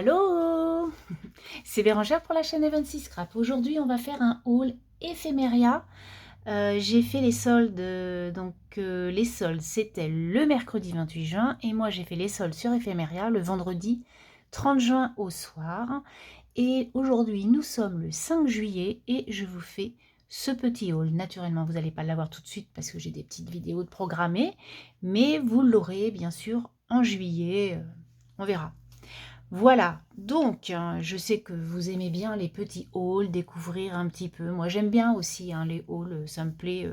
Allô, c'est Bérangère pour la chaîne Evan6 Scrap. Aujourd'hui, on va faire un haul éphéméria. J'ai fait les soldes, les soldes, c'était le mercredi 28 juin. Et moi, j'ai fait les soldes sur éphéméria le vendredi 30 juin au soir. Et aujourd'hui, nous sommes le 5 juillet et je vous fais ce petit haul. Naturellement, vous n'allez pas l'avoir tout de suite parce que j'ai des petites vidéos de programmées. Mais vous l'aurez, bien sûr, en juillet. On verra. Voilà, donc je sais que vous aimez bien les petits hauls, découvrir un petit peu. Moi j'aime bien aussi les hauls, ça me plaît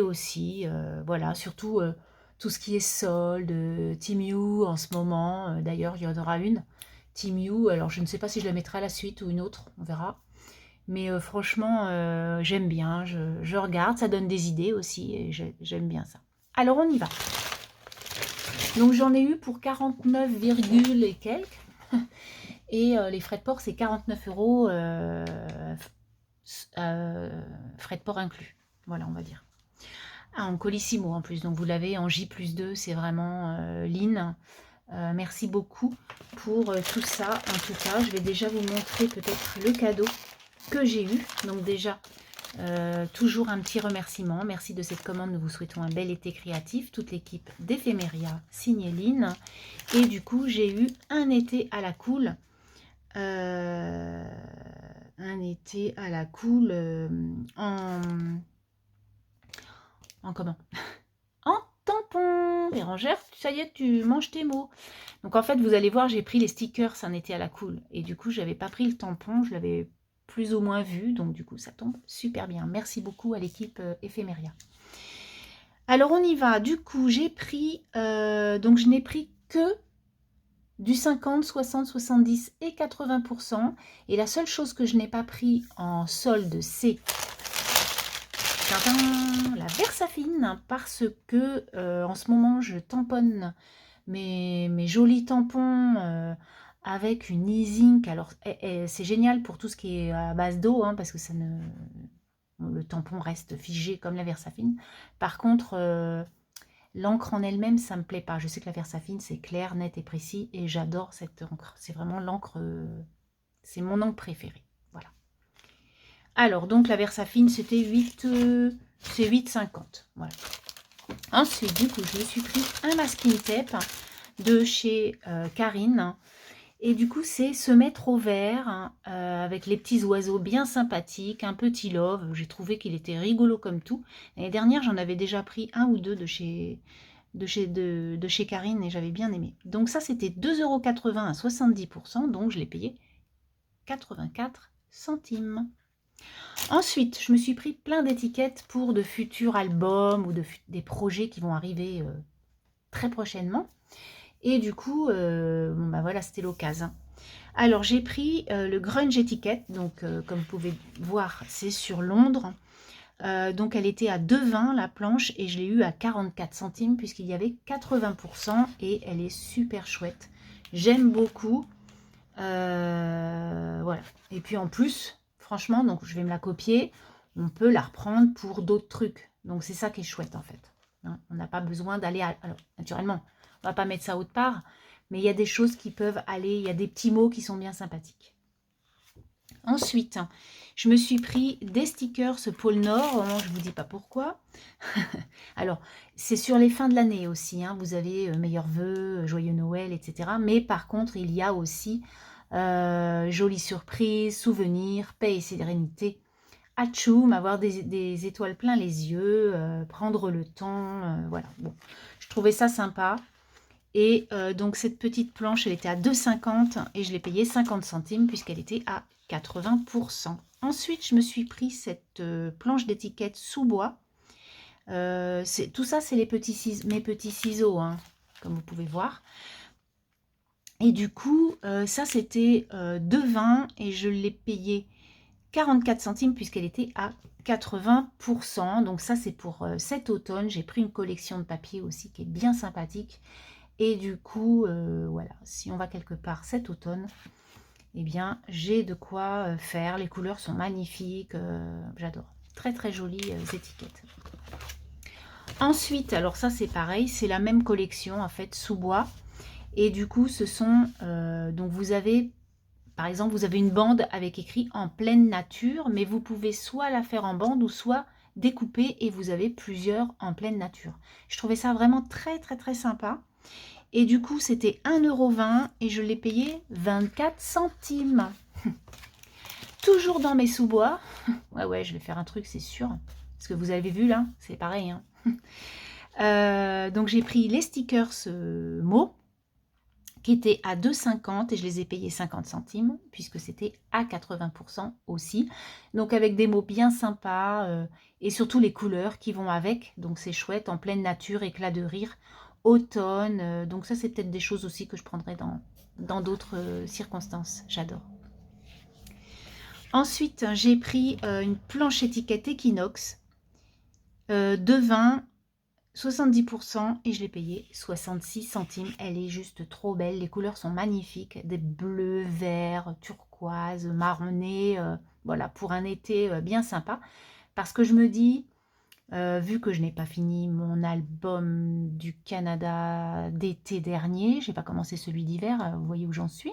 aussi. Voilà, surtout tout ce qui est solde, Team You en ce moment. D'ailleurs, il y en aura une, Team You. Alors je ne sais pas si je la mettrai à la suite ou une autre, on verra. Mais franchement, j'aime bien, je regarde, ça donne des idées aussi et j'aime bien ça. Alors on y va. Donc j'en ai eu pour 49, et quelques. Et les frais de port, c'est 49 €, frais de port inclus. Voilà, on va dire. Ah, en colissimo en plus, donc vous l'avez en J+2, c'est vraiment lean. Merci beaucoup pour tout ça. En tout cas, je vais déjà vous montrer peut-être le cadeau que j'ai eu. Donc déjà, toujours un petit remerciement. Merci de cette commande. Nous vous souhaitons un bel été créatif. Toute l'équipe d'Ephéméria, signée Lynn. Et du coup, j'ai eu un été à la cool. Un été à la cool en comment en tampon. Bérangère, ça y est, tu manges tes mots. Donc en fait, vous allez voir, j'ai pris les stickers un été à la cool. Et du coup, j'avais pas pris le tampon, je l'avais plus ou moins vu. Donc du coup, ça tombe super bien. Merci beaucoup à l'équipe Ephéméria. Alors on y va. Du coup, j'ai pris, donc je n'ai pris que du 50, 60, 70 et 80%. Et la seule chose que je n'ai pas pris en solde, c'est la Versafine, parce que en ce moment, je tamponne mes jolis tampons avec une e-zinc. Alors, c'est génial pour tout ce qui est à base d'eau, parce que le tampon reste figé comme la Versafine. Par contre, l'encre en elle-même, ça me plaît pas. Je sais que la Versafine, c'est clair, net et précis, et j'adore cette encre. C'est vraiment l'encre, c'est mon encre préférée. Voilà. Alors, donc la Versafine, c'était 8,50. Voilà. Ensuite, du coup, je me suis pris un masking tape de chez Karine. Et du coup, c'est se mettre au vert avec les petits oiseaux bien sympathiques, un petit love. J'ai trouvé qu'il était rigolo comme tout. L'année dernière, j'en avais déjà pris un ou deux de chez Karine et j'avais bien aimé. Donc ça, c'était 2,80 € à 70%, donc je l'ai payé 84 centimes. Ensuite, je me suis pris plein d'étiquettes pour de futurs albums ou des projets qui vont arriver très prochainement. Et du coup, bon bah voilà, c'était l'occasion. Alors, j'ai pris le Grunge étiquette. Donc, comme vous pouvez voir, c'est sur Londres. Donc, elle était à 2,20 la planche et je l'ai eu à 44 centimes puisqu'il y avait 80% et elle est super chouette. J'aime beaucoup. Voilà. Et puis en plus, franchement, donc je vais me la copier. On peut la reprendre pour d'autres trucs. Donc, c'est ça qui est chouette en fait. On n'a pas besoin d'aller à... Alors, naturellement, on va pas mettre ça autre part. Mais il y a des choses qui peuvent aller, il y a des petits mots qui sont bien sympathiques. Ensuite, je me suis pris des stickers ce pôle Nord, je ne vous dis pas pourquoi. Alors, c'est sur les fins de l'année aussi, vous avez meilleurs vœux, joyeux Noël, etc. Mais par contre, il y a aussi jolie surprise, souvenirs, paix et sérénité. Atchoum, avoir des étoiles plein les yeux, prendre le temps, voilà. Bon, je trouvais ça sympa. Et donc cette petite planche, elle était à 2,50 et je l'ai payée 50 centimes puisqu'elle était à 80%. Ensuite, je me suis pris cette planche d'étiquette sous bois. Tout ça, c'est mes petits ciseaux, comme vous pouvez voir. Et du coup, ça, c'était 2,20 et je l'ai payé 44 centimes puisqu'elle était à 80%. Donc ça, c'est pour cet automne. J'ai pris une collection de papier aussi qui est bien sympathique. Et du coup, voilà, si on va quelque part cet automne, eh bien, j'ai de quoi faire. Les couleurs sont magnifiques, j'adore. Très, très jolies étiquettes. Ensuite, alors ça, c'est pareil, c'est la même collection, en fait, sous bois. Et du coup, ce sont... donc vous avez, par exemple, vous avez une bande avec écrit en pleine nature, mais vous pouvez soit la faire en bande ou soit découper et vous avez plusieurs en pleine nature. Je trouvais ça vraiment très très très sympa. Et du coup, c'était 1,20 € et je l'ai payé 24 centimes. Toujours dans mes sous-bois. Ouais, je vais faire un truc, c'est sûr. Parce que vous avez vu là, c'est pareil. Hein. Donc j'ai pris les stickers mots qui étaient à 2,50 et je les ai payés 50 centimes puisque c'était à 80% aussi. Donc avec des mots bien sympas et surtout les couleurs qui vont avec. Donc c'est chouette, en pleine nature, éclat de rire, automne. Donc ça c'est peut-être des choses aussi que je prendrai dans d'autres circonstances. J'adore. Ensuite j'ai pris une planche étiquette Equinox de 20 70% et je l'ai payé 66 centimes. Elle est juste trop belle. Les couleurs sont magnifiques. Des bleus, verts, turquoise, marronné. Voilà, pour un été bien sympa. Parce que je me dis, vu que je n'ai pas fini mon album du Canada d'été dernier, je n'ai pas commencé celui d'hiver, vous voyez où j'en suis.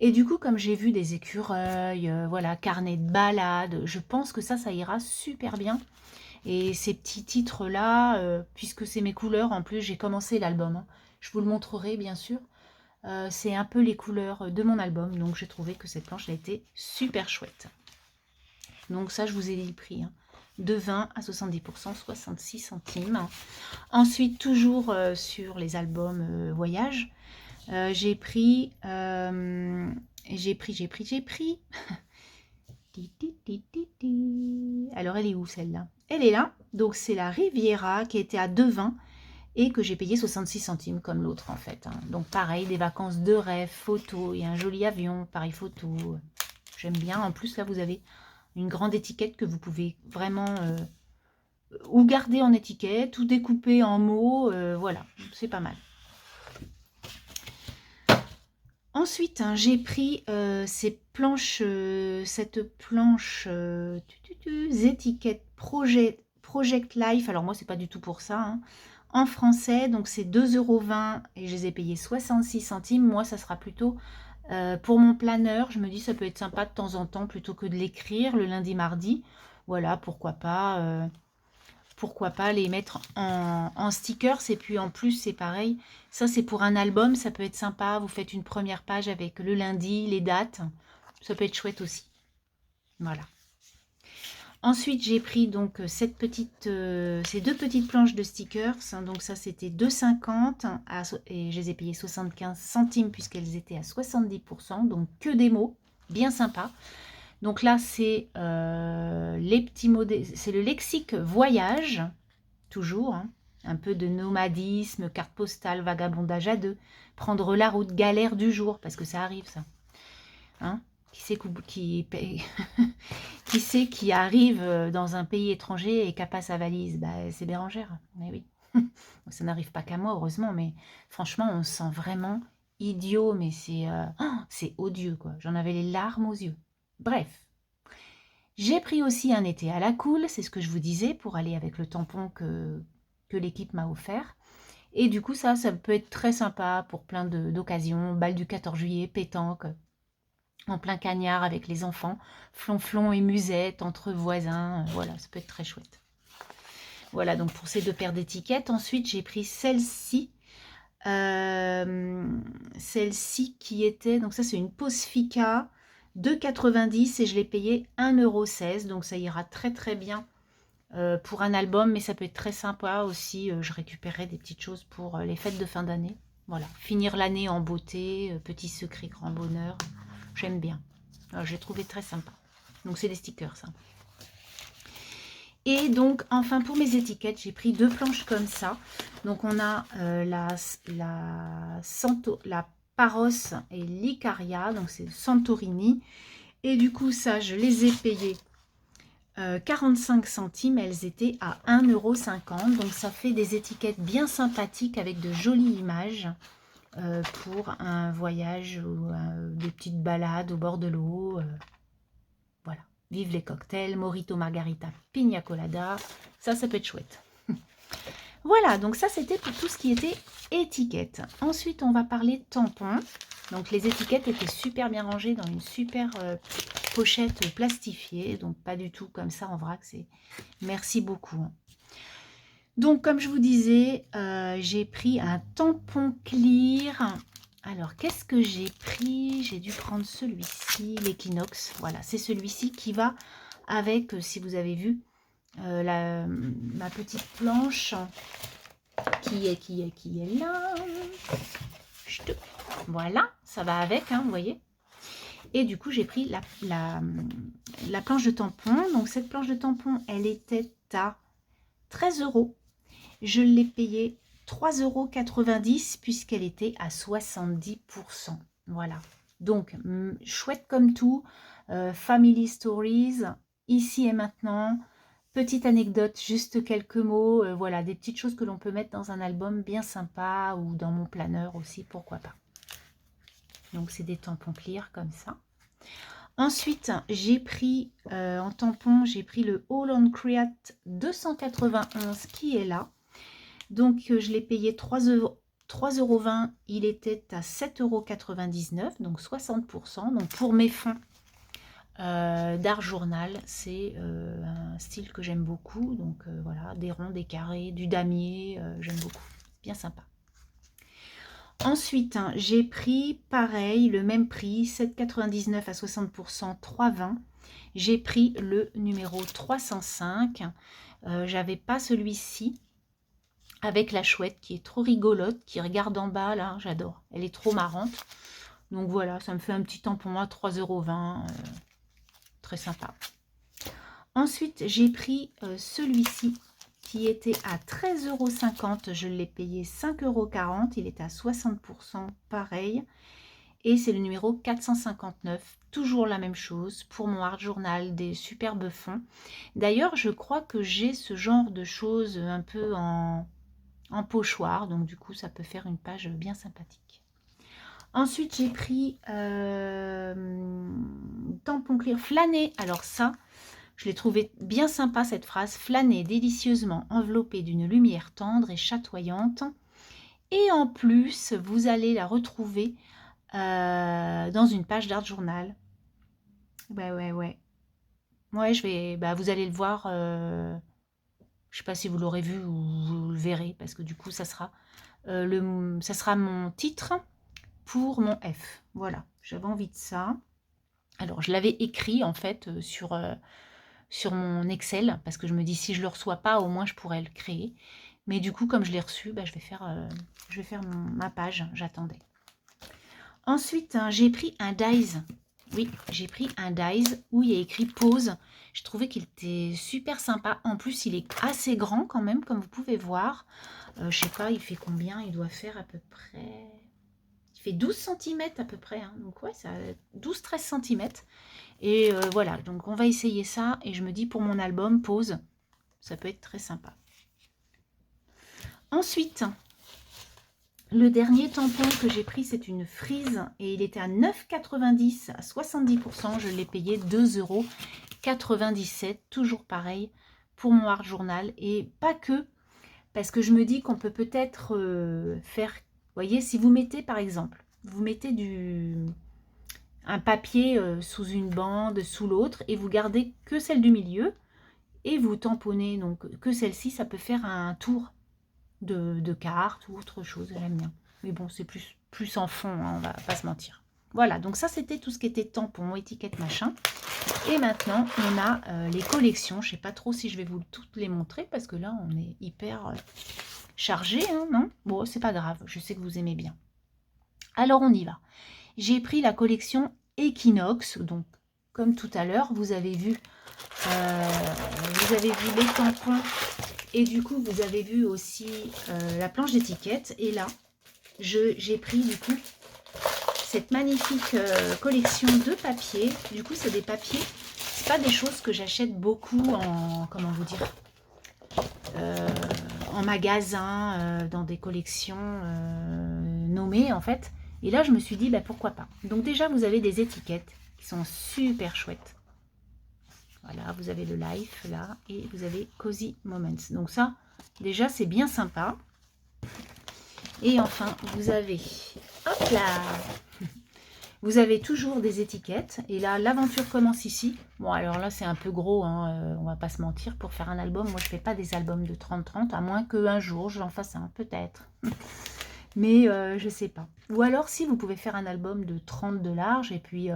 Et du coup, comme j'ai vu des écureuils, voilà, carnet de balade, je pense que ça ira super bien. Et ces petits titres-là, puisque c'est mes couleurs, en plus j'ai commencé l'album, hein. Je vous le montrerai bien sûr. C'est un peu les couleurs de mon album, donc j'ai trouvé que cette planche a été super chouette. Donc ça, je vous ai dit le prix, hein. De 20 à 70%, 66 centimes. Ensuite, toujours sur les albums voyage, j'ai pris... Alors, elle est où celle-là? Elle est là. Donc, c'est la Riviera qui était à 2,20 et que j'ai payé 66 centimes comme l'autre en fait. Hein. Donc, pareil, des vacances de rêve, photo. Il y a un joli avion, pareil photo. J'aime bien. En plus, là, vous avez une grande étiquette que vous pouvez vraiment ou garder en étiquette ou découper en mots. Voilà, c'est pas mal. Ensuite, hein, j'ai pris ces planches, cette planche étiquette Project Life. Alors moi, c'est pas du tout pour ça. Hein. En français, donc c'est 2,20 € et je les ai payés 66 centimes. Moi, ça sera plutôt pour mon planeur. Je me dis ça peut être sympa de temps en temps plutôt que de l'écrire le lundi, mardi. Voilà, pourquoi pas les mettre en stickers. Et puis en plus, c'est pareil. Ça, c'est pour un album. Ça peut être sympa. Vous faites une première page avec le lundi, les dates. Ça peut être chouette aussi. Voilà. Ensuite, j'ai pris donc ces deux petites planches de stickers. Donc ça, c'était 2,50 et je les ai payées 75 centimes puisqu'elles étaient à 70%. Donc que des mots, bien sympa. Donc là, c'est les petits mots, c'est le lexique voyage, toujours, hein, un peu de nomadisme, carte postale, vagabondage à deux, prendre la route, galère du jour, parce que ça arrive ça. Hein, qui sait qui arrive dans un pays étranger et qui n'a pas sa valise? Bah, c'est Bérangère, mais oui. Ça n'arrive pas qu'à moi, heureusement, mais franchement, on se sent vraiment idiot, mais c'est odieux, quoi. J'en avais les larmes aux yeux. Bref. J'ai pris aussi un été à la cool, c'est ce que je vous disais, pour aller avec le tampon que l'équipe m'a offert. Et du coup, ça peut être très sympa pour plein d'occasions. Bal du 14 juillet, pétanque, en plein cagnard avec les enfants, flonflon et musette entre voisins. Voilà, ça peut être très chouette. Voilà, donc pour ces deux paires d'étiquettes. Ensuite, j'ai pris celle-ci. Celle-ci qui était... Donc ça, c'est une Posfica de 90 et je l'ai payé 1,16 €. Donc ça ira très très bien pour un album, mais ça peut être très sympa aussi. Je récupérerai des petites choses pour les fêtes de fin d'année. Voilà, finir l'année en beauté, petit secret, grand bonheur. J'aime bien. J'ai trouvé très sympa. Donc c'est des stickers, ça. Et donc, enfin, pour mes étiquettes, j'ai pris deux planches comme ça. Donc, on a la Paros et l'Icaria. Donc, c'est Santorini. Et du coup, ça, je les ai payées 45 centimes. Elles étaient à 1,50 €. Donc, ça fait des étiquettes bien sympathiques avec de jolies images pour un voyage ou des petites balades au bord de l'eau. Voilà. Vive les cocktails, mojito, margarita, pina colada. Ça peut être chouette. Voilà, donc ça c'était pour tout ce qui était étiquette. Ensuite, on va parler tampons. Donc les étiquettes étaient super bien rangées dans une super pochette plastifiée. Donc pas du tout comme ça en vrac. Merci beaucoup. Donc comme je vous disais, j'ai pris un tampon clear. Alors qu'est-ce que j'ai pris? J'ai dû prendre celui-ci, l'Equinox. Voilà, c'est celui-ci qui va avec, si vous avez vu, ma petite planche qui est là. Voilà, ça va avec, hein, vous voyez. Et du coup, j'ai pris la planche de tampon. Donc cette planche de tampon, elle était à 13 €. Je l'ai payée 3,90 € puisqu'elle était à 70%. Voilà. Donc, chouette comme tout. Family Stories, ici et maintenant. Petite anecdote, juste quelques mots. Voilà, des petites choses que l'on peut mettre dans un album bien sympa ou dans mon planeur aussi, pourquoi pas. Donc, c'est des tampons clear comme ça. Ensuite, j'ai pris en tampon, j'ai pris le All on Create 291 qui est là. Donc, je l'ai payé 3,20 €. Il était à 7,99 €, donc 60%. Donc, pour mes fonds d'art journal, c'est un style que j'aime beaucoup. Donc, voilà, des ronds, des carrés, du damier, j'aime beaucoup. Bien sympa. Ensuite, hein, j'ai pris, pareil, le même prix, 7,99 à 60%, 3,20 €. J'ai pris le numéro 305. J'avais pas celui-ci. Avec la chouette qui est trop rigolote, qui regarde en bas, là, j'adore. Elle est trop marrante. Donc voilà, ça me fait un petit tampon à 3,20 €. Très sympa. Ensuite, j'ai pris celui-ci qui était à 13,50 €. Je l'ai payé 5,40 €. Il est à 60%, pareil. Et c'est le numéro 459. Toujours la même chose pour mon art journal, des superbes fonds. D'ailleurs, je crois que j'ai ce genre de choses un peu en pochoir, donc du coup ça peut faire une page bien sympathique. Ensuite j'ai pris tampon clear flâner. Alors ça, je l'ai trouvé bien sympa cette phrase, flâner délicieusement enveloppée d'une lumière tendre et chatoyante. Et en plus vous allez la retrouver dans une page d'art journal. Ouais, je vais, vous allez le voir. Je ne sais pas si vous l'aurez vu ou vous le verrez, parce que du coup, ça sera, ça sera mon titre pour mon F. Voilà, j'avais envie de ça. Alors, je l'avais écrit, en fait, sur mon Excel, parce que je me dis, si je ne le reçois pas, au moins, je pourrais le créer. Mais du coup, comme je l'ai reçu, je vais faire ma page, j'attendais. Ensuite, hein, j'ai pris un dies. Oui, j'ai pris un dies où il y a écrit pause. Je trouvais qu'il était super sympa. En plus, il est assez grand quand même, comme vous pouvez voir. Je sais pas, il fait combien? Il doit faire à peu près... Il fait 12 cm à peu près. Hein. Donc ouais, ça 12-13 cm. Et voilà, donc on va essayer ça. Et je me dis, pour mon album, pause, ça peut être très sympa. Ensuite... Le dernier tampon que j'ai pris, c'est une frise et il était à 9,90 à 70%. Je l'ai payé 2,97 €. Toujours pareil pour mon art journal. Et pas que, parce que je me dis qu'on peut peut-être faire... Vous voyez, si vous mettez par exemple, vous mettez un papier sous une bande, sous l'autre, et vous gardez que celle du milieu, et vous tamponnez donc que celle-ci, ça peut faire un tour de cartes ou autre chose, j'aime bien. Mais bon, c'est plus en fond, hein, on va pas se mentir. Voilà, donc ça c'était tout ce qui était tampon, étiquette, machin. Et maintenant, on a les collections. Je sais pas trop si je vais vous toutes les montrer parce que là, on est hyper chargé, hein, non? Bon, c'est pas grave, je sais que vous aimez bien. Alors, on y va. J'ai pris la collection Equinox, donc comme tout à l'heure, vous avez vu les tampons. Et du coup, vous avez vu aussi la planche d'étiquette. Et là, j'ai pris du coup cette magnifique collection de papiers. Du coup, c'est des papiers. C'est pas des choses que j'achète beaucoup en, comment vous dire, en magasin, dans des collections nommées en fait. Et là, je me suis dit, pourquoi pas. Donc déjà, vous avez des étiquettes qui sont super chouettes. Voilà, vous avez le life là et vous avez Cozy Moments. Donc ça, Déjà, c'est bien sympa. Et enfin, vous avez, hop là, vous avez toujours des étiquettes. Et là, l'aventure commence ici. Bon, alors là, c'est un peu gros, hein, on va pas se mentir. Pour faire un album, moi, je fais pas des albums de 30-30, à moins qu'un jour, j'en fasse un, peut-être. Mais je sais pas. Ou alors, si vous pouvez faire un album de 30 de large et puis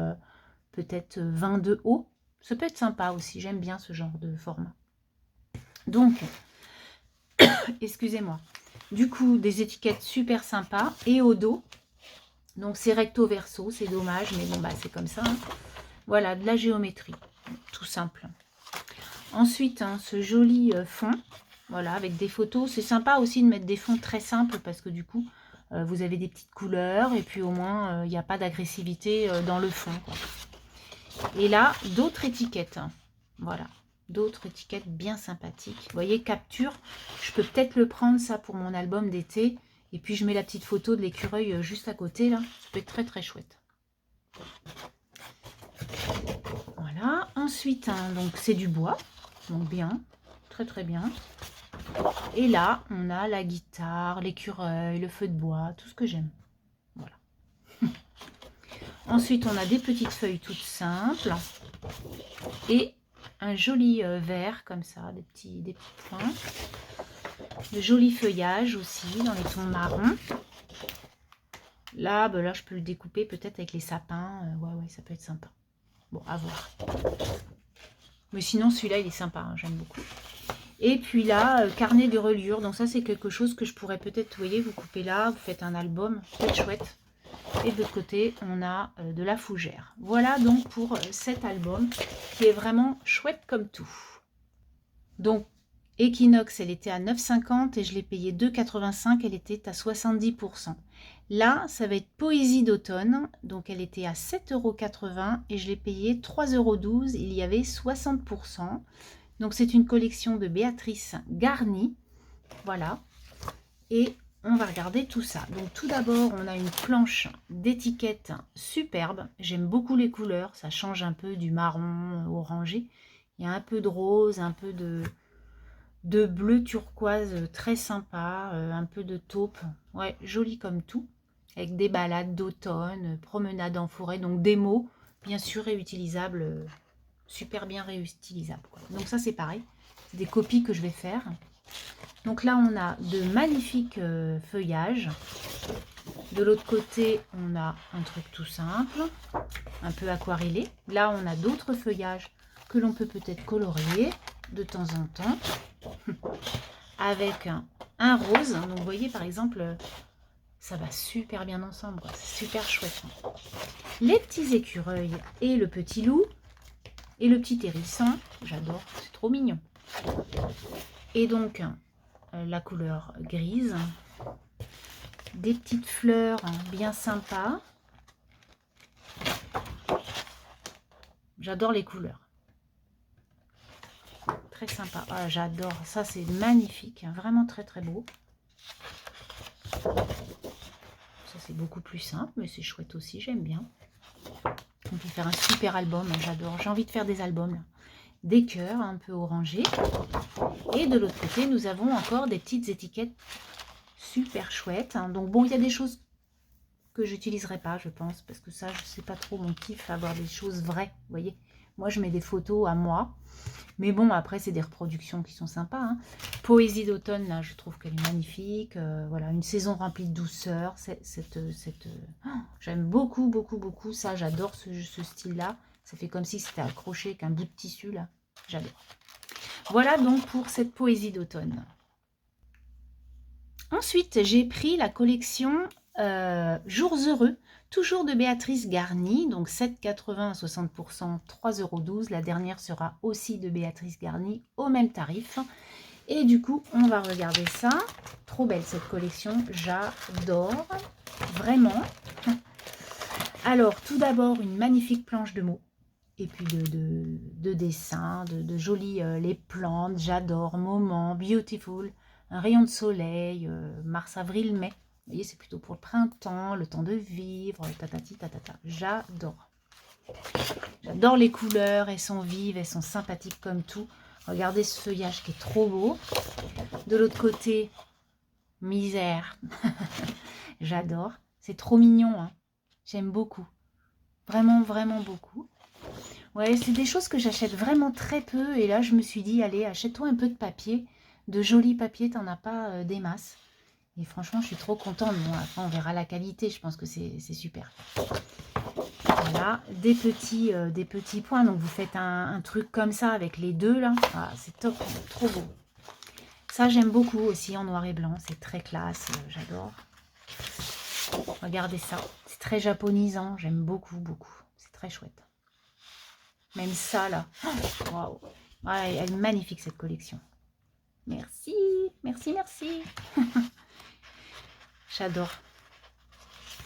peut-être 20 de haut, ça peut être sympa aussi. J'aime bien ce genre de format. Donc, excusez-moi. Du coup, des étiquettes super sympas. Et au dos, donc c'est recto verso, c'est dommage, mais bon, bah c'est comme ça. Hein. Voilà, de la géométrie, tout simple. Ensuite, hein, ce joli fond, voilà, avec des photos. C'est sympa aussi de mettre des fonds très simples parce que du coup, vous avez des petites couleurs et puis au moins, il n'y a pas d'agressivité dans le fond. Quoi. Et là, d'autres étiquettes. Hein. Voilà, d'autres étiquettes bien sympathiques. Vous voyez, capture. Je peux peut-être le prendre, ça, pour mon album d'été. Et puis, je mets la petite photo de l'écureuil juste à côté, là. Ça peut être très, très chouette. Voilà. Ensuite, hein, donc c'est du bois. Donc, bien. Très, très bien. Et là, on a la guitare, l'écureuil, le feu de bois, tout ce que j'aime. Voilà. Ensuite, on a des petites feuilles toutes simples. Et un joli vert, comme ça, des petits points. De jolis feuillages aussi, dans les tons marrons. Là, ben là, je peux le découper peut-être avec les sapins. Ouais, ça peut être sympa. Bon, à voir. Mais sinon, celui-là, il est sympa, hein, j'aime beaucoup. Et puis là, carnet de reliure. Donc ça, c'est quelque chose que je pourrais peut-être, vous voyez, vous coupez là, vous faites un album, c'est chouette. Et de l'autre côté, on a de la fougère. Voilà donc pour cet album qui est vraiment chouette comme tout. Donc, Equinox, elle était à 9,50 et je l'ai payé 2,85, elle était à 70%. Là, ça va être Poésie d'automne, donc elle était à 7,80 € et je l'ai payé 3,12 €, il y avait 60%. Donc c'est une collection de Béatrice Garnie, voilà. Et on va regarder tout ça. Donc tout d'abord, on a une planche d'étiquette superbe. J'aime beaucoup les couleurs, ça change un peu du marron orangé. Il y a un peu de rose, un peu de bleu turquoise très sympa, un peu de taupe. Ouais, joli comme tout. Avec des balades d'automne, promenade en forêt, donc des mots, bien sûr réutilisables, super bien réutilisables. Quoi. Donc ça c'est pareil, c'est des copies que je vais faire. Donc là on a de magnifiques feuillages. De l'autre côté on a un truc tout simple, un peu aquarellé. Là on a d'autres feuillages que l'on peut peut-être colorier de temps en temps. Avec un rose. Donc vous voyez par exemple, ça va super bien ensemble. C'est super chouette. Les petits écureuils et le petit loup. Et le petit hérisson. J'adore, c'est trop mignon. Et donc, la couleur grise. Des petites fleurs bien sympas. J'adore les couleurs. Très sympa. Ah, j'adore. Ça, c'est magnifique. Vraiment très, très beau. Ça, c'est beaucoup plus simple, mais c'est chouette aussi. J'aime bien. On peut faire un super album. J'adore. J'ai envie de faire des albums. Là. Des cœurs un peu orangés. Et de l'autre côté, nous avons encore des petites étiquettes super chouettes. Donc, bon, il y a des choses que j'utiliserai pas, je pense. Parce que ça, je sais pas trop mon kiff, avoir des choses vraies. Vous voyez, moi, je mets des photos à moi. Mais bon, après, c'est des reproductions qui sont sympas. Hein. Poésie d'automne, là, je trouve qu'elle est magnifique. Voilà, une saison remplie de douceur. J'aime beaucoup, beaucoup, beaucoup ça. J'adore ce style-là. Ça fait comme si c'était accroché avec un bout de tissu, là. J'adore. Voilà donc pour cette poésie d'automne. Ensuite, j'ai pris la collection Jours heureux. Toujours de Béatrice Garnie, donc 7,80 à 60%, 3,12 €. La dernière sera aussi de Béatrice Garnie au même tarif. Et du coup, on va regarder ça. Trop belle cette collection, j'adore, vraiment. Alors, tout d'abord, une magnifique planche de mots. Et puis de dessins, de jolies les plantes, j'adore, moment, beautiful, un rayon de soleil, mars, avril, mai. Vous voyez, c'est plutôt pour le printemps, le temps de vivre, tatati, tatata. J'adore. J'adore les couleurs, elles sont vives, elles sont sympathiques comme tout. Regardez ce feuillage qui est trop beau. De l'autre côté, misère. J'adore. C'est trop mignon, hein. J'aime beaucoup. Vraiment, vraiment beaucoup. Ouais, c'est des choses que j'achète vraiment très peu. Et là, je me suis dit, allez, achète-toi un peu de papier. De jolis papiers, t'en as pas des masses. Et franchement, je suis trop contente. Bon, après, on verra la qualité. Je pense que c'est super. Voilà, des petits points. Donc, vous faites un truc comme ça avec les deux, là. Ah, c'est top, trop beau. Ça, j'aime beaucoup aussi en noir et blanc. C'est très classe, j'adore. Regardez ça. C'est très japonisant. J'aime beaucoup, beaucoup. C'est très chouette. Même ça, là. Waouh. Ah, elle est magnifique, cette collection. Merci, merci, merci. J'adore.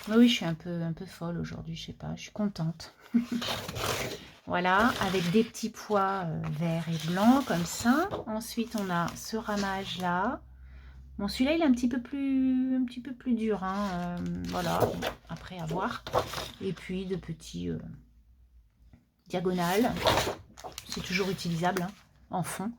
Oui, je suis un peu folle aujourd'hui, je sais pas. Je suis contente. Voilà, avec des petits pois verts et blancs, comme ça. Ensuite, on a ce ramage-là. Bon, celui-là, il est un petit peu plus dur, hein. Voilà, après à voir. Et puis, de petits diagonales. C'est toujours utilisable, hein, en fond.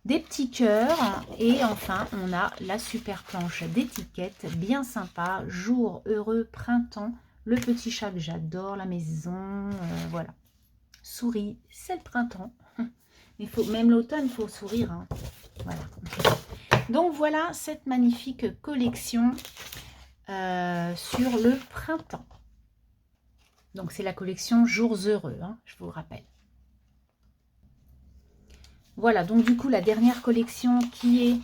Des petits cœurs. Et enfin, on a la super planche d'étiquette. Bien sympa. Jour heureux, printemps. Le petit chat que j'adore, la maison. Voilà. Souris, c'est le printemps. Il faut, même l'automne, il faut sourire, hein. Voilà. Donc voilà cette magnifique collection sur le printemps. Donc c'est la collection Jours heureux, hein, je vous rappelle. Voilà, donc du coup la dernière collection qui est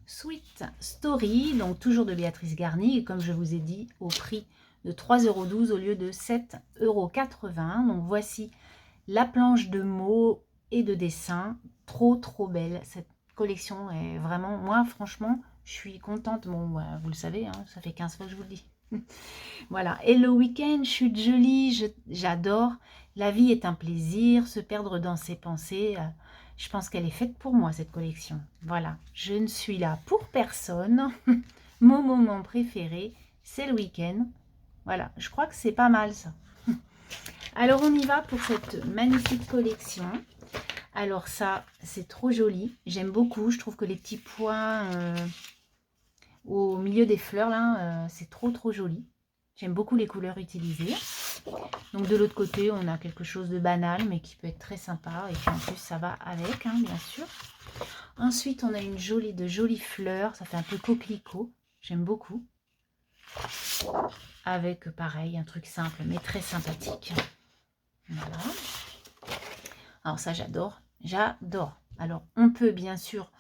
Sweet Story, donc toujours de Béatrice Garny, et comme je vous ai dit, au prix de 3,12 € au lieu de 7,80 €. Donc voici la planche de mots et de dessins, trop belle. Cette collection est vraiment, moi franchement, je suis contente. Bon, bah, vous le savez, hein, ça fait 15 fois que je vous le dis. Voilà, et le week-end, je suis jolie, j'adore. La vie est un plaisir, se perdre dans ses pensées. Je pense qu'elle est faite pour moi, cette collection. Voilà, je ne suis là pour personne. Mon moment préféré, c'est le week-end. Voilà, je crois que c'est pas mal ça. Alors, on y va pour cette magnifique collection. Alors ça, c'est trop joli. J'aime beaucoup. Je trouve que les petits points au milieu des fleurs, là, c'est trop joli. J'aime beaucoup les couleurs utilisées. Donc, de l'autre côté, on a quelque chose de banal, mais qui peut être très sympa. Et puis, en plus, ça va avec, hein, bien sûr. Ensuite, on a de jolies fleurs. Ça fait un peu coquelicot. J'aime beaucoup. Avec, pareil, un truc simple, mais très sympathique. Voilà. Alors ça, j'adore. J'adore. Alors, on peut bien sûr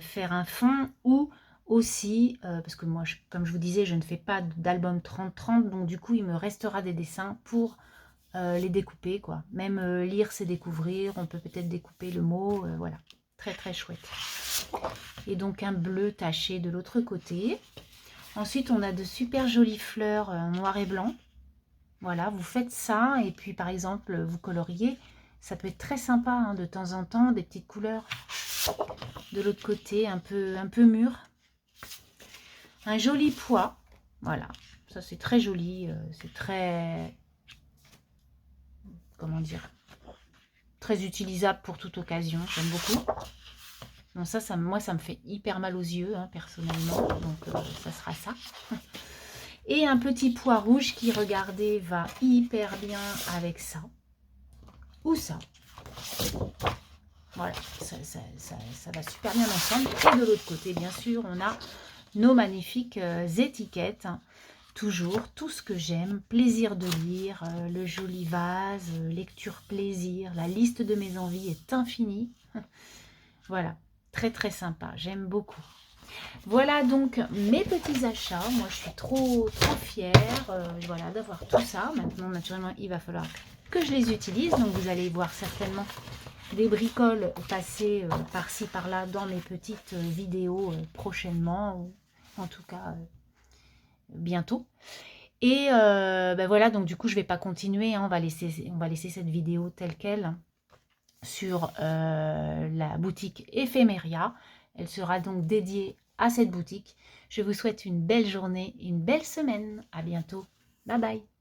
faire un fond ou aussi, parce que moi, comme je vous disais, je ne fais pas d'album 30-30, donc du coup, il me restera des dessins pour les découper, quoi. Même lire, c'est découvrir. On peut peut-être découper le mot. Voilà. Très chouette. Et donc, un bleu taché de l'autre côté. Ensuite, on a de super jolies fleurs noir et blanc. Voilà, vous faites ça et puis par exemple, vous coloriez. Ça peut être très sympa, hein, de temps en temps, des petites couleurs. De l'autre côté, un peu mûr. Un joli pois. Voilà, ça c'est très joli. C'est très, comment dire, très utilisable pour toute occasion. J'aime beaucoup. Bon, moi, ça me fait hyper mal aux yeux, hein, personnellement. Donc, ça sera ça. Et un petit pois rouge qui, regardez, va hyper bien avec ça. Ou ça. Voilà, ça va super bien ensemble. Et de l'autre côté, bien sûr, on a nos magnifiques étiquettes. Toujours, tout ce que j'aime. Plaisir de lire, le joli vase, lecture plaisir. La liste de mes envies est infinie. Voilà, très sympa. J'aime beaucoup. Voilà donc mes petits achats. Moi, je suis trop fière voilà, d'avoir tout ça. Maintenant, naturellement, il va falloir que je les utilise. Donc, vous allez voir certainement des bricoles passer par-ci, par-là dans mes petites vidéos prochainement. Ou en tout cas, bientôt. Et ben voilà, donc du coup, je ne vais pas continuer. Hein, on va laisser cette vidéo telle qu'elle sur la boutique Ephemeria. Elle sera donc dédiée à cette boutique. Je vous souhaite une belle journée, une belle semaine. À bientôt. Bye bye.